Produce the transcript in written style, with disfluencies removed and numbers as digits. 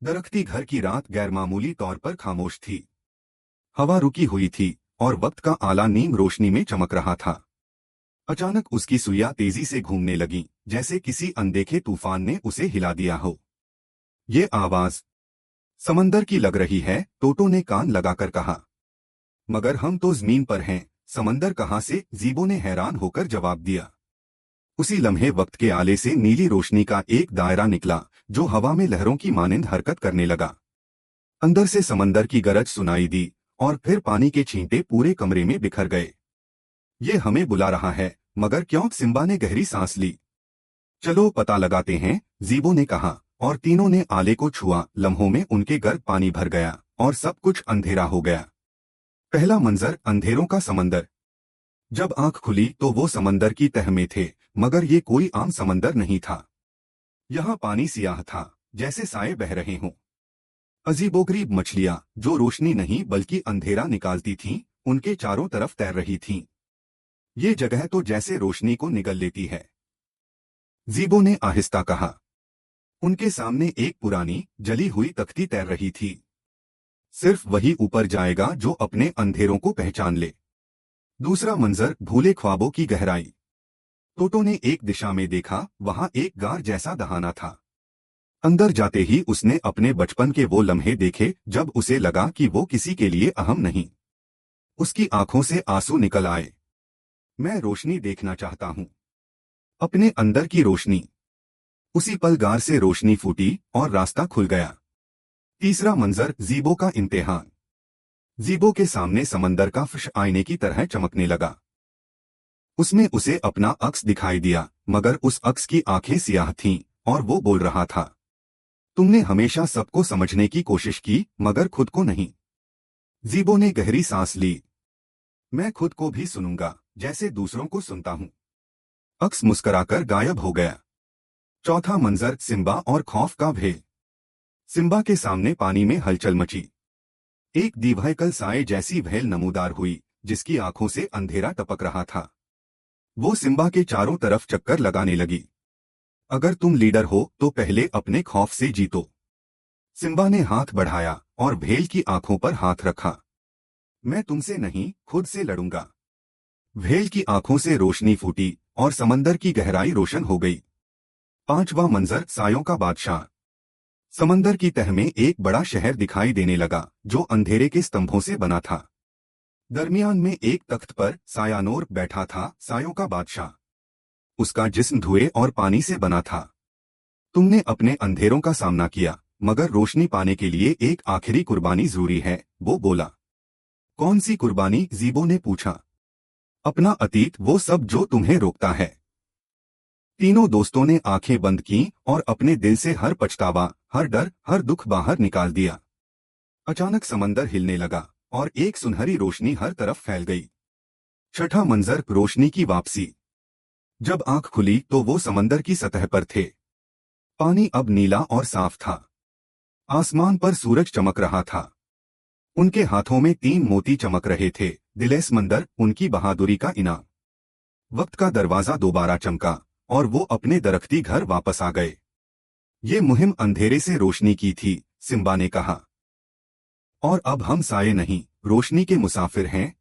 दरख्ती घर की रात गैरमामूली तौर पर खामोश थी। हवा रुकी हुई थी और वक्त का आला नीम रोशनी में चमक रहा था। अचानक उसकी सुइयां तेजी से घूमने लगीं, जैसे किसी अनदेखे तूफान ने उसे हिला दिया हो। ये आवाज समंदर की लग रही है, टोटो ने कान लगाकर कहा। मगर हम तो जमीन पर हैं, समंदर कहाँ से? ज़ीबो ने हैरान होकर जवाब दिया। उसी लम्हे वक्त के आले से नीली रोशनी का एक दायरा निकला, जो हवा में लहरों की मानिंद हरकत करने लगा। अंदर से समंदर की गरज सुनाई दी और फिर पानी के छींटे पूरे कमरे में बिखर गए। ये हमें बुला रहा है। मगर क्यों? सिम्बा ने गहरी सांस ली। चलो पता लगाते हैं, ज़ीबो ने कहा, और तीनों ने आले को छुआ। लम्हों में उनके गर्द पानी भर गया और सब कुछ अंधेरा हो गया। पहला मंजर, अंधेरों का समंदर। जब आंख खुली तो वो समंदर की तह में थे, मगर ये कोई आम समंदर नहीं था। यहाँ पानी सियाह था, जैसे साए बह रहे हों। अजीबोगरीब मछलियां, जो रोशनी नहीं बल्कि अंधेरा निकालती थीं, उनके चारों तरफ तैर रही थीं। ये जगह तो जैसे रोशनी को निगल लेती है, ज़ीबो ने आहिस्ता कहा। उनके सामने एक पुरानी जली हुई तख्ती तैर रही थी। सिर्फ वही ऊपर जाएगा जो अपने अंधेरों को पहचान ले। दूसरा मंजर, भूले ख्वाबों की गहराई। टोटो ने एक दिशा में देखा, वहां एक गार जैसा दहाना था। अंदर जाते ही उसने अपने बचपन के वो लम्हे देखे जब उसे लगा कि वो किसी के लिए अहम नहीं। उसकी आंखों से आंसू निकल आए। मैं रोशनी देखना चाहता हूं, अपने अंदर की रोशनी। उसी पल गार से रोशनी फूटी और रास्ता खुल गया। तीसरा मंजर, ज़ीबो का इम्तिहान। ज़ीबो के सामने समंदर का फश आईने की तरह चमकने लगा। उसमें उसे अपना अक्स दिखाई दिया, मगर उस अक्स की आंखें सियाह थीं और वो बोल रहा था, तुमने हमेशा सबको समझने की कोशिश की, मगर खुद को नहीं। ज़ीबो ने गहरी सांस ली। मैं खुद को भी सुनूंगा, जैसे दूसरों को सुनता हूं। अक्स मुस्कुराकर गायब हो गया। चौथा मंजर, सिम्बा और खौफ का भेद। सिम्बा के सामने पानी में हलचल मची। एक दीवाकल साए जैसी भेल नमूदार हुई, जिसकी आंखों से अंधेरा टपक रहा था। वो सिम्बा के चारों तरफ चक्कर लगाने लगी। अगर तुम लीडर हो तो पहले अपने खौफ से जीतो। सिम्बा ने हाथ बढ़ाया और भेल की आंखों पर हाथ रखा। मैं तुमसे नहीं, खुद से लड़ूंगा। भेल की आंखों से रोशनी फूटी और समंदर की गहराई रोशन हो गई। पांचवा मंजर, सायों का बादशाह। समंदर की तह में एक बड़ा शहर दिखाई देने लगा, जो अंधेरे के स्तंभों से बना था। दरमियान में एक तख्त पर सायानोर बैठा था, सायों का बादशाह। उसका जिस्म धुएं और पानी से बना था। तुमने अपने अंधेरों का सामना किया, मगर रोशनी पाने के लिए एक आखिरी कुर्बानी जरूरी है, वो बोला। कौन सी कुर्बानी? ज़ीबो ने पूछा। अपना अतीत, वो सब जो तुम्हें रोकता है। तीनों दोस्तों ने आंखें बंद की और अपने दिल से हर पछतावा, हर डर, हर दुख बाहर निकाल दिया। अचानक समंदर हिलने लगा और एक सुनहरी रोशनी हर तरफ फैल गई। छठा मंजर, रोशनी की वापसी। जब आंख खुली तो वो समंदर की सतह पर थे। पानी अब नीला और साफ था। आसमान पर सूरज चमक रहा था। उनके हाथों में 3 मोती चमक रहे थे, दिले समंदर, उनकी बहादुरी का इनाम। वक्त का दरवाजा दोबारा चमका और वो अपने दरख्ती घर वापस आ गए। ये मुहिम अंधेरे से रोशनी की थी, सिम्बा ने कहा। और अब हम साये नहीं, रोशनी के मुसाफिर हैं।